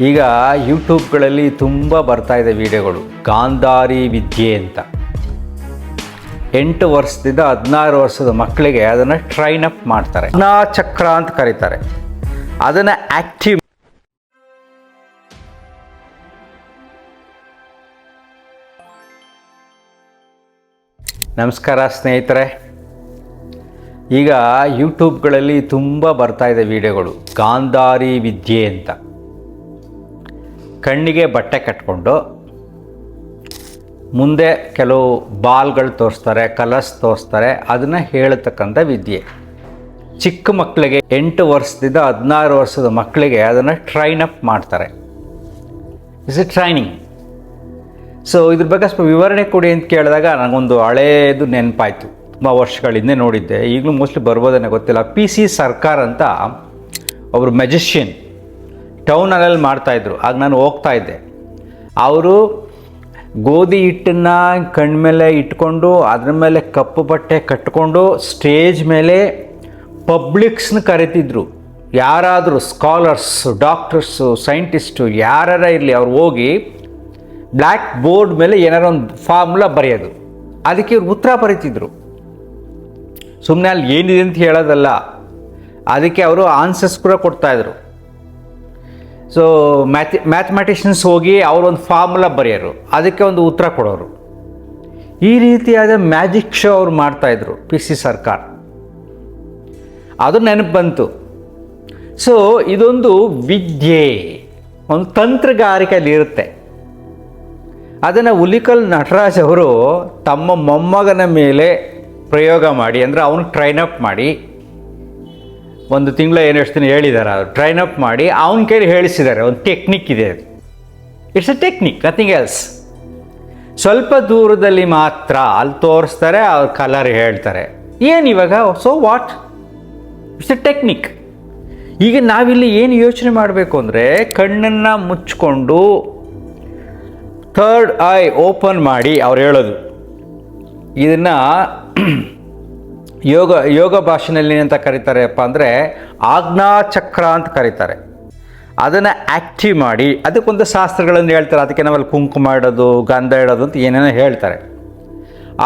ಈಗ ಯೂಟ್ಯೂಬ್ಗಳಲ್ಲಿ ತುಂಬ ಬರ್ತಾ ಇದೆ ವಿಡಿಯೋಗಳು. ಗಾಂಧಾರಿ ವಿದ್ಯೆ ಅಂತ 8 ವರ್ಷದಿಂದ 16 ವರ್ಷದ ಮಕ್ಕಳಿಗೆ ಅದನ್ನು ಟ್ರೈನ್ ಅಪ್ ಮಾಡ್ತಾರೆ. ಚಕ್ರ ಅಂತ ಕರೀತಾರೆ. ಅದನ್ನು ಆಕ್ಟಿವ್. ನಮಸ್ಕಾರ ಸ್ನೇಹಿತರೆ. ಈಗ ಯೂಟ್ಯೂಬ್ಗಳಲ್ಲಿ ತುಂಬ ಬರ್ತಾ ಇದೆ ವಿಡಿಯೋಗಳು. ಗಾಂಧಾರಿ ವಿದ್ಯೆ ಅಂತ ಕಣ್ಣಿಗೆ ಬಟ್ಟೆ ಕಟ್ಕೊಂಡು ಮುಂದೆ ಕೆಲವು ಬಾಲ್ಗಳು ತೋರಿಸ್ತಾರೆ, ಕಲರ್ಸ್ ತೋರಿಸ್ತಾರೆ. ಅದನ್ನು ಹೇಳ್ತಕ್ಕಂಥ ವಿದ್ಯೆ. ಚಿಕ್ಕ ಮಕ್ಕಳಿಗೆ 8 ವರ್ಷದಿಂದ 16 ವರ್ಷದ ಮಕ್ಕಳಿಗೆ ಅದನ್ನು ಟ್ರೈನ್ ಅಪ್ ಮಾಡ್ತಾರೆ. Is A training. ಸೊ ಇದ್ರ ಬಗ್ಗೆ ಸ್ವಲ್ಪ ವಿವರಣೆ ಕೊಡಿ ಅಂತ ಕೇಳಿದಾಗ ನನಗೊಂದು ಹಳೇದು ನೆನಪಾಯಿತು. ತುಂಬ ವರ್ಷಗಳಿಂದ ನೋಡಿದ್ದೆ, ಈಗಲೂ ಮೋಸ್ಟ್ಲಿ ಬರ್ಬೋದೇನೋ ಗೊತ್ತಿಲ್ಲ. PC ಸರ್ಕಾರ ಅಂತ ಒಬ್ಬರು ಮೆಜಿಷಿಯನ್ ಟೌನಲ್ಲಿ ಮಾಡ್ತಾಯಿದ್ರು. ಆಗ ನಾನು ಹೋಗ್ತಾ ಇದ್ದೆ. ಅವರು ಗೋಧಿ ಹಿಟ್ಟನ್ನು ಕಣ್ಮೇಲೆ ಇಟ್ಕೊಂಡು ಅದ್ರ ಮೇಲೆ ಕಪ್ಪು ಬಟ್ಟೆ ಕಟ್ಕೊಂಡು ಸ್ಟೇಜ್ ಮೇಲೆ ಪಬ್ಲಿಕ್ಸ್ನ ಕರಿತಿದ್ರು. ಯಾರಾದರೂ ಸ್ಕಾಲರ್ಸು, ಡಾಕ್ಟರ್ಸು, ಸೈಂಟಿಸ್ಟು ಯಾರ ಇರಲಿ, ಅವ್ರು ಹೋಗಿ ಬ್ಲ್ಯಾಕ್ ಬೋರ್ಡ್ ಮೇಲೆ ಏನಾರು ಒಂದು ಫಾರ್ಮುಲಾ ಬರೆಯೋದು. ಅದಕ್ಕೆ ಇವ್ರು ಉತ್ತರ ಬರೀತಿದ್ರು. ಸುಮ್ಮನೆ ಅಲ್ಲಿ ಏನಿದೆ ಅಂತ ಹೇಳೋದಲ್ಲ, ಅದಕ್ಕೆ ಅವರು ಆನ್ಸರ್ಸ್ ಕೂಡ ಕೊಡ್ತಾಯಿದ್ರು. ಸೊ ಮ್ಯಾಥಮೆಟಿಷಿಯನ್ಸ್ ಹೋಗಿ ಅವರೊಂದು ಫಾರ್ಮುಲಾ ಬರೆಯೋರು, ಅದಕ್ಕೆ ಒಂದು ಉತ್ತರ ಕೊಡೋರು. ಈ ರೀತಿಯಾದ ಮ್ಯಾಜಿಕ್ ಶೋ ಅವ್ರು ಮಾಡ್ತಾಯಿದ್ರು PC ಸರ್ಕಾರ. ಅದು ನೆನಪು ಬಂತು. ಸೊ ಇದೊಂದು ವಿದ್ಯೆ, ಒಂದು ತಂತ್ರಗಾರಿಕೆಯಲ್ಲಿ ಇರುತ್ತೆ. ಅದನ್ನು ಹುಲಿಕಲ್ ನಟರಾಜ್ ಅವರು ತಮ್ಮ ಮೊಮ್ಮಗನ ಮೇಲೆ ಪ್ರಯೋಗ ಮಾಡಿ, ಅಂದರೆ ಅವನು ಟ್ರೈನ್ ಅಪ್ ಮಾಡಿ, ಒಂದು ತಿಂಗಳ ಎಷ್ಟು ದಿನ ಹೇಳಿದ್ದಾರೆ, ಅವರು ಟ್ರೈನ್ ಅಪ್ ಮಾಡಿ ಅವನ ಕೈಲಿ ಹೇಳಿಸಿದ್ದಾರೆ. ಒಂದು ಟೆಕ್ನಿಕ್ ಇದೆ, ಅದು it's A technique, nothing else. ಸ್ವಲ್ಪ ದೂರದಲ್ಲಿ ಮಾತ್ರ ಅಲ್ಲಿ ತೋರಿಸ್ತಾರೆ, ಅವ್ರ ಕಲರ್ ಹೇಳ್ತಾರೆ. ಏನು ಇವಾಗ? So what? It's A technique. ಈಗ ನಾವಿಲ್ಲಿ ಏನು ಯೋಚನೆ ಮಾಡಬೇಕು ಅಂದರೆ, ಕಣ್ಣನ್ನು ಮುಚ್ಕೊಂಡು ಥರ್ಡ್ ಐ ಓಪನ್ ಮಾಡಿ ಅವ್ರು ಹೇಳೋದು. ಇದನ್ನು ಯೋಗ ಭಾಷೆಯಲ್ಲಿ ಅಂತ ಕರೀತಾರೆಪ್ಪ ಅಂದರೆ ಆಜ್ಞಾಚಕ್ರ ಅಂತ ಕರೀತಾರೆ. ಅದನ್ನು ಆ್ಯಕ್ಟಿವ್ ಮಾಡಿ ಅದಕ್ಕೊಂದು ಶಾಸ್ತ್ರಗಳನ್ನು ಹೇಳ್ತಾರೆ. ಅದಕ್ಕೆ ನಾವಲ್ಲಿ ಕುಂಕುಮ ಇಡೋದು, ಗಂಧ ಇಡೋದು ಅಂತ ಏನೇನೋ ಹೇಳ್ತಾರೆ.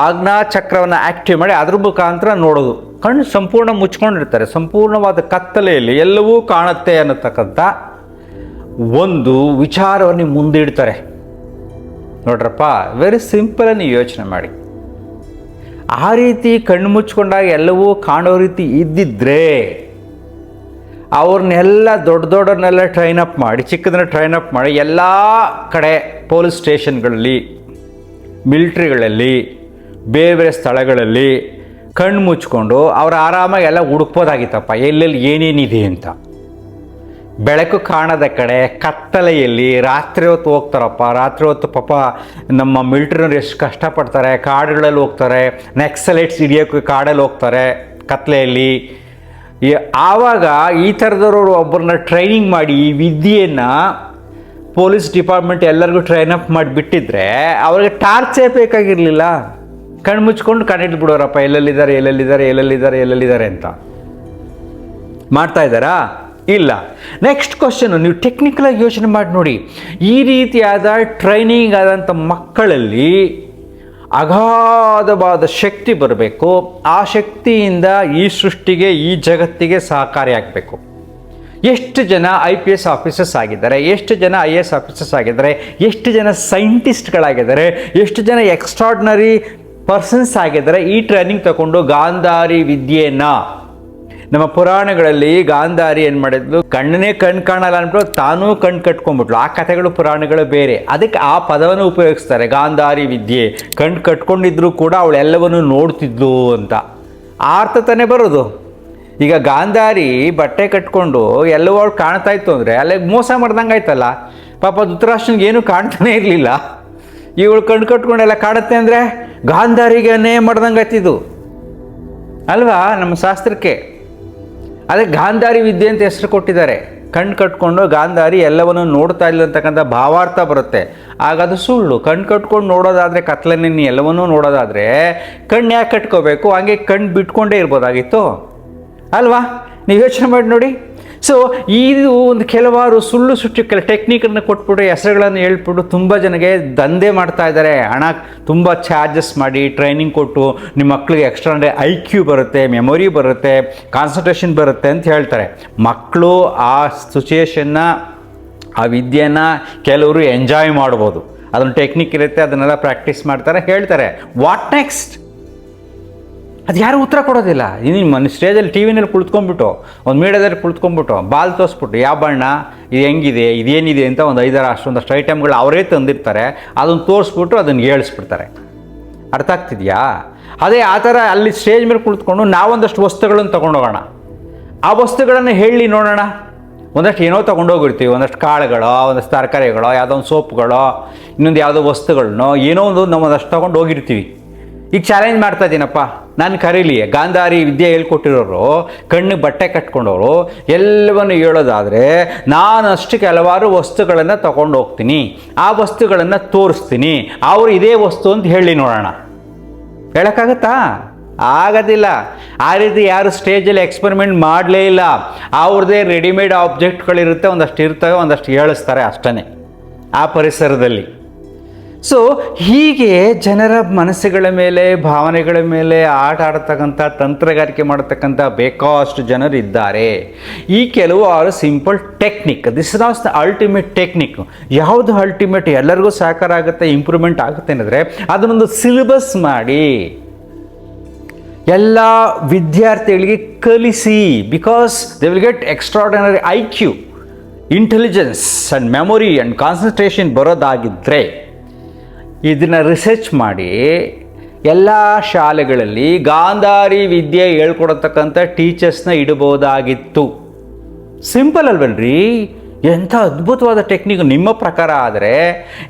ಆಜ್ಞಾಚಕ್ರವನ್ನು ಆ್ಯಕ್ಟಿವ್ ಮಾಡಿ ಅದ್ರ ಮುಖಾಂತರ ನೋಡೋದು. ಕಣ್ಣು ಸಂಪೂರ್ಣ ಮುಚ್ಕೊಂಡಿರ್ತಾರೆ. ಸಂಪೂರ್ಣವಾದ ಕತ್ತಲೆಯಲ್ಲಿ ಎಲ್ಲವೂ ಕಾಣುತ್ತೆ ಅನ್ನತಕ್ಕಂಥ ಒಂದು ವಿಚಾರವನ್ನು ಮುಂದಿಡ್ತಾರೆ. ನೋಡ್ರಪ್ಪ, ವೆರಿ ಸಿಂಪಲನ್ನು ಯೋಚನೆ ಮಾಡಿ. ಆ ರೀತಿ ಕಣ್ಣು ಮುಚ್ಕೊಂಡಾಗ ಎಲ್ಲವೂ ಕಾಣೋ ರೀತಿ ಇದ್ದಿದ್ರೆ ಅವ್ರನ್ನೆಲ್ಲ ದೊಡ್ಡವ್ರನ್ನೆಲ್ಲ ಟ್ರೈನ್ ಅಪ್ ಮಾಡಿ, ಚಿಕ್ಕದನ್ನ ಟ್ರೈನ್ ಅಪ್ ಮಾಡಿ ಎಲ್ಲ ಕಡೆ ಪೊಲೀಸ್ ಸ್ಟೇಷನ್ಗಳಲ್ಲಿ, ಮಿಲ್ಟ್ರಿಗಳಲ್ಲಿ, ಬೇರೆ ಬೇರೆ ಸ್ಥಳಗಳಲ್ಲಿ ಕಣ್ಣು ಮುಚ್ಕೊಂಡು ಅವ್ರು ಆರಾಮಾಗಿ ಎಲ್ಲ ಹುಡುಕ್ಬೋದಾಗಿತ್ತಪ್ಪ, ಎಲ್ಲೆಲ್ಲಿ ಏನೇನಿದೆ ಅಂತ. ಬೆಳಕು ಕಾಣದ ಕಡೆ ಕತ್ತಲೆಯಲ್ಲಿ ರಾತ್ರಿ ಹೊತ್ತು ಹೋಗ್ತಾರಪ್ಪ. ರಾತ್ರಿ ಹೊತ್ತು ಪಾಪ ನಮ್ಮ ಮಿಲಿಟರಿನವ್ರು ಎಷ್ಟು ಕಷ್ಟಪಡ್ತಾರೆ. ಕಾಡುಗಳಲ್ಲಿ ಹೋಗ್ತಾರೆ, ನಕ್ಸಲೈಟ್ಸ್ ಹಿಡಿಯೋಕ್ಕೆ ಕಾಡಲ್ಲಿ ಹೋಗ್ತಾರೆ ಕತ್ತಲೆಯಲ್ಲಿ. ಆವಾಗ ಈ ಥರದವರು ಒಬ್ಬರನ್ನ ಟ್ರೈನಿಂಗ್ ಮಾಡಿ ಈ ವಿದ್ಯೆಯನ್ನು ಪೊಲೀಸ್ ಡಿಪಾರ್ಟ್ಮೆಂಟ್ ಎಲ್ಲರಿಗೂ ಟ್ರೈನ್ ಅಪ್ ಮಾಡಿಬಿಟ್ಟಿದ್ರೆ ಅವ್ರಿಗೆ ಟಾರ್ಚೇ ಬೇಕಾಗಿರಲಿಲ್ಲ. ಕಣ್ಣು ಮುಚ್ಕೊಂಡು ಕಂಡಿಟ್ಟು ಬಿಡೋರಪ್ಪ, ಎಲ್ಲೆಲ್ಲಿದ್ದಾರೆ ಎಲ್ಲೆಲ್ಲಿದ್ದಾರೆ ಎಲ್ಲೆಲ್ಲಿದ್ದಾರೆ ಎಲ್ಲೆಲ್ಲಿದ್ದಾರೆ ಅಂತ. ಮಾಡ್ತಾ ಇದ್ದಾರಾ? ಇಲ್ಲ. ನೆಕ್ಸ್ಟ್ ಕ್ವಶನು, ನೀವು ಟೆಕ್ನಿಕಲಾಗಿ ಯೋಚನೆ ಮಾಡಿ ನೋಡಿ. ಈ ರೀತಿಯಾದ ಟ್ರೈನಿಂಗ್ ಆದಂಥ ಮಕ್ಕಳಲ್ಲಿ ಅಗಾಧವಾದ ಶಕ್ತಿ ಬರಬೇಕು. ಆ ಶಕ್ತಿಯಿಂದ ಈ ಸೃಷ್ಟಿಗೆ, ಈ ಜಗತ್ತಿಗೆ ಸಹಕಾರಿಯಾಗಬೇಕು. ಎಷ್ಟು ಜನ IPS ಆಫೀಸರ್ಸ್ ಆಗಿದ್ದಾರೆ, ಎಷ್ಟು ಜನ IAS ಆಫೀಸರ್ಸ್ ಆಗಿದ್ದಾರೆ, ಎಷ್ಟು ಜನ ಸೈಂಟಿಸ್ಟ್ಗಳಾಗಿದ್ದಾರೆ, ಎಷ್ಟು ಜನ ಎಕ್ಸ್ಟ್ರಾರ್ಡಿನರಿ ಪರ್ಸನ್ಸ್ ಆಗಿದ್ದಾರೆ ಈ ಟ್ರೈನಿಂಗ್ ತಗೊಂಡು ಗಾಂಧಾರಿ ವಿದ್ಯೆಯನ್ನು. ನಮ್ಮ ಪುರಾಣಗಳಲ್ಲಿ ಗಾಂಧಾರಿ ಏನು ಮಾಡಿದ್ಲು, ಕಣ್ಣನ್ನೇ ಕಣ್ಣು ಕಾಣಲ್ಲ ಅಂದ್ಬಿಟ್ಟು ತಾನೂ ಕಣ್ಣು ಕಟ್ಕೊಂಡ್ಬಿಟ್ಲು. ಆ ಕಥೆಗಳು, ಪುರಾಣಗಳು ಬೇರೆ. ಅದಕ್ಕೆ ಆ ಪದವನ್ನು ಉಪಯೋಗಿಸ್ತಾರೆ, ಗಾಂಧಾರಿ ವಿದ್ಯೆ. ಕಣ್ಣು ಕಟ್ಕೊಂಡಿದ್ರು ಕೂಡ ಅವಳೆಲ್ಲವನ್ನು ನೋಡ್ತಿದ್ಲು ಅಂತ. ಆ ಅರ್ಥ ತಾನೇ ಬರೋದು. ಈಗ ಗಾಂಧಾರಿ ಬಟ್ಟೆ ಕಟ್ಕೊಂಡು ಎಲ್ಲವೂ ಅವಳು ಕಾಣ್ತಾ ಇತ್ತು ಅಂದರೆ ಅಲ್ಲೇ ಮೋಸ ಮಾಡ್ದಂಗೆ ಆಯ್ತಲ್ಲ. ಪಾಪ ಧೃತರಾಷ್ಟ್ರನಿಗೆ ಏನೂ ಕಾಣ್ತಾನೆ ಇರಲಿಲ್ಲ. ಇವಳು ಕಣ್ಣು ಕಟ್ಕೊಂಡೆಲ್ಲ ಕಾಣುತ್ತೆ ಅಂದರೆ ಗಾಂಧಾರಿಗೇನೇ ಮಾಡ್ದಂಗೆ ಆಯ್ತಿದ್ದು ಅಲ್ವಾ ನಮ್ಮ ಶಾಸ್ತ್ರಕ್ಕೆ. ಅದಕ್ಕೆ ಗಾಂಧಾರಿ ವಿದ್ಯೆ ಅಂತ ಹೆಸರು ಕೊಟ್ಟಿದ್ದಾರೆ. ಕಣ್ಣು ಕಟ್ಕೊಂಡು ಗಾಂಧಾರಿ ಎಲ್ಲವನ್ನು ನೋಡ್ತಾ ಇಲ್ಲ ಅಂತಕ್ಕಂಥ ಭಾವಾರ್ಥ ಬರುತ್ತೆ. ಆಗ ಅದು ಸುಳ್ಳು. ಕಣ್ಣು ಕಟ್ಕೊಂಡು ನೋಡೋದಾದರೆ, ಕತ್ಲಲ್ಲಿ ಎಲ್ಲವನ್ನೂ ನೋಡೋದಾದರೆ ಕಣ್ಣು ಯಾಕೆ ಕಟ್ಕೋಬೇಕು? ಹಂಗೆ ಕಣ್ಣು ಬಿಟ್ಕೊಂಡೇ ಇರ್ಬೋದಾಗಿತ್ತು ಅಲ್ವಾ? ನೀವು ಯೋಚನೆ ಮಾಡಿ ನೋಡಿ. ಸೊ ಇದು ಒಂದು ಕೆಲವಾರು ಸುಳ್ಳು ಸುಟ್ಟು ಕೆಲ ಟೆಕ್ನಿಕನ್ನು ಕೊಟ್ಬಿಟ್ಟು ಹೆಸರುಗಳನ್ನು ಹೇಳ್ಬಿಟ್ಟು ತುಂಬ ಜನಗೆ ದಂಧೆ ಮಾಡ್ತಾ ಇದ್ದಾರೆ. ಹಣ ತುಂಬ ಚಾರ್ಜಸ್ ಮಾಡಿ ಟ್ರೈನಿಂಗ್ ಕೊಟ್ಟು ನಿಮ್ಮ ಮಕ್ಕಳಿಗೆ ಎಕ್ಸ್ಟ್ರಾ ಅಂದರೆ IQ ಬರುತ್ತೆ, ಮೆಮೊರಿ ಬರುತ್ತೆ, ಕಾನ್ಸಂಟ್ರೇಷನ್ ಬರುತ್ತೆ ಅಂತ ಹೇಳ್ತಾರೆ. ಮಕ್ಕಳು ಆ ಸಿಚುಯೇಷನ್ನ, ಆ ವಿದ್ಯೆನ ಕೆಲವರು ಎಂಜಾಯ್ ಮಾಡ್ಬೋದು. ಅದೊಂದು ಟೆಕ್ನಿಕ್ ಇರುತ್ತೆ, ಅದನ್ನೆಲ್ಲ ಪ್ರಾಕ್ಟೀಸ್ ಮಾಡ್ತಾರೆ, ಹೇಳ್ತಾರೆ. What next? ಅದು ಯಾರು ಉತ್ತರ ಕೊಡೋದಿಲ್ಲ. ಇನ್ನು ಸ್ಟೇಜಲ್ಲಿ ಟಿ ವಿನಲ್ಲಿ ಕುಳಿತ್ಕೊಂಡ್ಬಿಟ್ಟು, ಒಂದು ಮೀಡಿಯಾದಲ್ಲಿ ಕುಳಿತ್ಕೊಂಡ್ಬಿಟ್ಟು ಬಾಲ್ ತೋರಿಸ್ಬಿಟ್ಟು ಯಾವ ಬಣ್ಣ ಇದು ಹೆಂಗಿದೆ, ಇದೇನಿದೆ ಅಂತ ಒಂದು 5-6 ಅಷ್ಟೊಂದಷ್ಟು ಐಟಮ್ಗಳು ಅವರೇ ತಂದಿರ್ತಾರೆ. ಅದನ್ನು ತೋರಿಸ್ಬಿಟ್ಟು ಅದನ್ನು ಹೇಳಿಸ್ಬಿಡ್ತಾರೆ. ಅರ್ಥ ಆಗ್ತಿದೆಯಾ? ಅದೇ ಆ ಥರ ಅಲ್ಲಿ ಸ್ಟೇಜ್ ಮೇಲೆ ಕುಳಿತ್ಕೊಂಡು ನಾವೊಂದಷ್ಟು ವಸ್ತುಗಳನ್ನು ತೊಗೊಂಡೋಗೋಣ, ಆ ವಸ್ತುಗಳನ್ನು ಹೇಳಿ ನೋಡೋಣ. ಒಂದಷ್ಟು ಏನೋ ತೊಗೊಂಡೋಗಿರ್ತೀವಿ, ಒಂದಷ್ಟು ಕಾಳುಗಳೋ, ಒಂದಷ್ಟು ತರಕಾರಿಗಳೋ, ಯಾವುದೋ ಒಂದು ಸೋಪ್ಗಳೋ, ಇನ್ನೊಂದು ಯಾವುದೋ ವಸ್ತುಗಳನ್ನೋ ಏನೋ ಒಂದು ನಾವು ಒಂದಷ್ಟು ತೊಗೊಂಡು ಹೋಗಿರ್ತೀವಿ. ಈಗ ಚಾಲೆಂಜ್ ಮಾಡ್ತಾ ಇದ್ದೀನಪ್ಪ, ನಾನು ಕರೀಲಿ ಗಾಂಧಾರಿ ವಿದ್ಯೆ ಹೇಳ್ಕೊಟ್ಟಿರೋರು, ಕಣ್ಣಿಗೆ ಬಟ್ಟೆ ಕಟ್ಕೊಂಡವರು ಎಲ್ಲವನ್ನು ಹೇಳೋದಾದರೆ ನಾನು ಅಷ್ಟು ಕೆಲವಾರು ವಸ್ತುಗಳನ್ನು ತೊಗೊಂಡು ಹೋಗ್ತೀನಿ, ಆ ವಸ್ತುಗಳನ್ನು ತೋರಿಸ್ತೀನಿ, ಅವರು ಇದೇ ವಸ್ತು ಅಂತ ಹೇಳಿ ನೋಡೋಣ. ಹೇಳೋಕ್ಕಾಗತ್ತಾ? ಆಗೋದಿಲ್ಲ. ಆ ರೀತಿ ಯಾರು ಸ್ಟೇಜಲ್ಲಿ ಎಕ್ಸ್ಪರಿಮೆಂಟ್ ಮಾಡಲೇ ಇಲ್ಲ. ಅವ್ರದ್ದೇ ರೆಡಿಮೇಡ್ ಆಬ್ಜೆಕ್ಟ್ಗಳಿರುತ್ತೆ, ಒಂದಷ್ಟು ಇರ್ತವೆ, ಒಂದಷ್ಟು ಹೇಳಿಸ್ತಾರೆ ಅಷ್ಟೇ ಆ ಪರಿಸರದಲ್ಲಿ. ಸೊ ಹೀಗೆ ಜನರ ಮನಸ್ಸುಗಳ ಮೇಲೆ, ಭಾವನೆಗಳ ಮೇಲೆ ಆಟ ಆಡ್ತಕ್ಕಂಥ, ತಂತ್ರಗಾರಿಕೆ ಮಾಡತಕ್ಕಂಥ ಬೇಕಾಷ್ಟು ಜನರು ಇದ್ದಾರೆ. ಈ ಕೆಲವು simple technique, this is not the ultimate technique. ಯಾವುದು ಅಲ್ಟಿಮೇಟ್ ಎಲ್ಲರಿಗೂ ಸಹಕಾರ ಆಗುತ್ತೆ, ಇಂಪ್ರೂವ್ಮೆಂಟ್ ಆಗುತ್ತೆ ಅಂದರೆ ಅದನ್ನೊಂದು ಸಿಲೆಬಸ್ ಮಾಡಿ ಎಲ್ಲ ವಿದ್ಯಾರ್ಥಿಗಳಿಗೆ ಕಲಿಸಿ. Because they will get extraordinary IQ, intelligence and memory and concentration ಬರೋದಾಗಿದ್ದರೆ ಇದನ್ನು ರಿಸರ್ಚ್ ಮಾಡಿ ಎಲ್ಲ ಶಾಲೆಗಳಲ್ಲಿ ಗಾಂಧಾರಿ ವಿದ್ಯೆ ಹೇಳ್ಕೊಡತಕ್ಕಂಥ ಟೀಚರ್ಸ್ನ ಇಡಬಹುದಾಗಿತ್ತು. ಸಿಂಪಲ್ ಅಲ್ವಲ್ರಿ? ಎಂಥ ಅದ್ಭುತವಾದ ಟೆಕ್ನಿಕ್ ನಿಮ್ಮ ಪ್ರಕಾರ. ಆದರೆ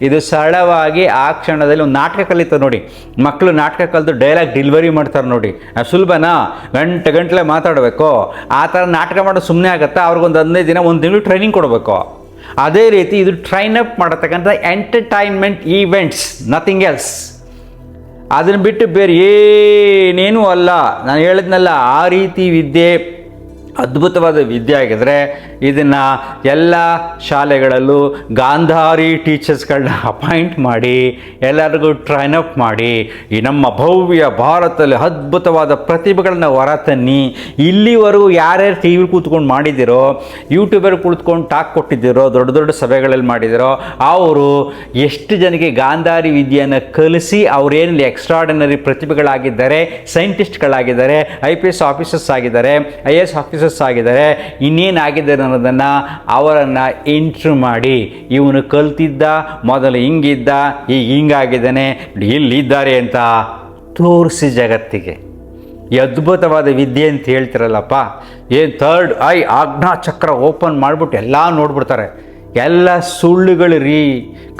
ಇದು ಸರಳವಾಗಿ ಆ ಕ್ಷಣದಲ್ಲಿ ಒಂದು ನಾಟಕ ಕಲಿತಾರೆ ನೋಡಿ, ಮಕ್ಕಳು ನಾಟಕ ಕಲಿತು ಡೈಲಾಗ್ ಡೆಲಿವರಿ ಮಾಡ್ತಾರೆ ನೋಡಿ, ಸುಲಭನಾ? ಗಂಟೆ ಮಾತಾಡಬೇಕು. ಆ ಥರ ನಾಟಕ ಮಾಡೋದು ಸುಮ್ಮನೆ ಆಗುತ್ತಾ? ಅವ್ರಿಗೊಂದು 15 ದಿನ, 1 ತಿಂಗಳು ಟ್ರೈನಿಂಗ್ ಕೊಡಬೇಕು. ಅದೇ ರೀತಿ ಇದು ಟ್ರೈನ್ ಅಪ್ ಮಾಡತಕ್ಕಂಥ ಎಂಟರ್ಟೈನ್ಮೆಂಟ್ ಈವೆಂಟ್ಸ್, ನಥಿಂಗ್ ಎಲ್ಸ್. ಅದನ್ನು ಬಿಟ್ಟು ಬೇರೆ ಏನೇನೂ ಅಲ್ಲ. ನಾನು ಹೇಳಿದ್ನಲ್ಲ, ಆ ರೀತಿ ವಿದ್ಯೆ ಅದ್ಭುತವಾದ ವಿದ್ಯೆ ಆಗಿದ್ರೆ ಇದನ್ನು ಎಲ್ಲ ಶಾಲೆಗಳಲ್ಲೂ ಗಾಂಧಾರಿ ಟೀಚರ್ಸ್ಗಳನ್ನ ಅಪಾಯಿಂಟ್ ಮಾಡಿ ಎಲ್ಲರಿಗೂ ಟ್ರೈನ್ ಅಪ್ ಮಾಡಿ ಈ ನಮ್ಮ ಭವ್ಯ ಭಾರತದಲ್ಲಿ ಅದ್ಭುತವಾದ ಪ್ರತಿಭೆಗಳನ್ನ ಹೊರತನ್ನಿ. ಇಲ್ಲಿವರೆಗೂ ಯಾರ್ಯಾರು ಟಿ ವಿ ಕೂತ್ಕೊಂಡು ಮಾಡಿದ್ದೀರೋ, ಯೂಟ್ಯೂಬರ್ ಕೂತ್ಕೊಂಡು ಟಾಕ್ ಕೊಟ್ಟಿದ್ದೀರೋ, ದೊಡ್ಡ ದೊಡ್ಡ ಸಭೆಗಳಲ್ಲಿ ಮಾಡಿದ್ದೀರೋ, ಅವರು ಎಷ್ಟು ಜನಕ್ಕೆ ಗಾಂಧಾರಿ ವಿದ್ಯೆಯನ್ನು ಕಲಿಸಿ ಅವರೇನಲ್ಲಿ ಎಕ್ಸ್ಟ್ರಾರ್ಡಿನರಿ ಪ್ರತಿಭೆಗಳಾಗಿದ್ದಾರೆ, ಸೈಂಟಿಸ್ಟ್ಗಳಾಗಿದ್ದಾರೆ, IPS ಆಫೀಸರ್ಸ್ ಆಗಿದ್ದಾರೆ, IAS ಆಫೀಸರ್ಸ್ ಆಗಿದ್ದಾರೆ, ಇನ್ನೇನಾಗಿದ್ದಾರೆ ಅನ್ನೋದನ್ನು ಅವರನ್ನು ಇಂಟ್ರ್ಯೂ ಮಾಡಿ, ಇವನು ಕಲ್ತಿದ್ದ, ಮೊದಲು ಹಿಂಗಿದ್ದ, ಈಗ ಹಿಂಗಾಗಿದ್ದಾನೆ, ಇಲ್ಲಿದ್ದಾರೆ ಅಂತ ತೋರಿಸಿ ಜಗತ್ತಿಗೆ. ಈ ಅದ್ಭುತವಾದ ವಿದ್ಯೆ ಅಂತ ಹೇಳ್ತಿರಲ್ಲಪ್ಪ, ಏನು ಥರ್ಡ್ ಐ ಆಜ್ಞಾ ಚಕ್ರ ಓಪನ್ ಮಾಡಿಬಿಟ್ಟು ಎಲ್ಲ ನೋಡ್ಬಿಡ್ತಾರೆ. ಎಲ್ಲ ಸುಳ್ಳುಗಳು ರೀ.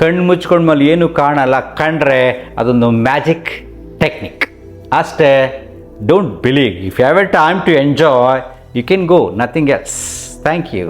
ಕಣ್ಣು ಮುಚ್ಕೊಂಡ ಮೇಲೆ ಏನೂ ಕಾಣಲ್ಲ, ಕಂಡ್ರೆ ಅದೊಂದು ಮ್ಯಾಜಿಕ್ ಟೆಕ್ನಿಕ್ ಅಷ್ಟೇ. Don't believe. If you have a time to enjoy, you can go, nothing else. Thank you.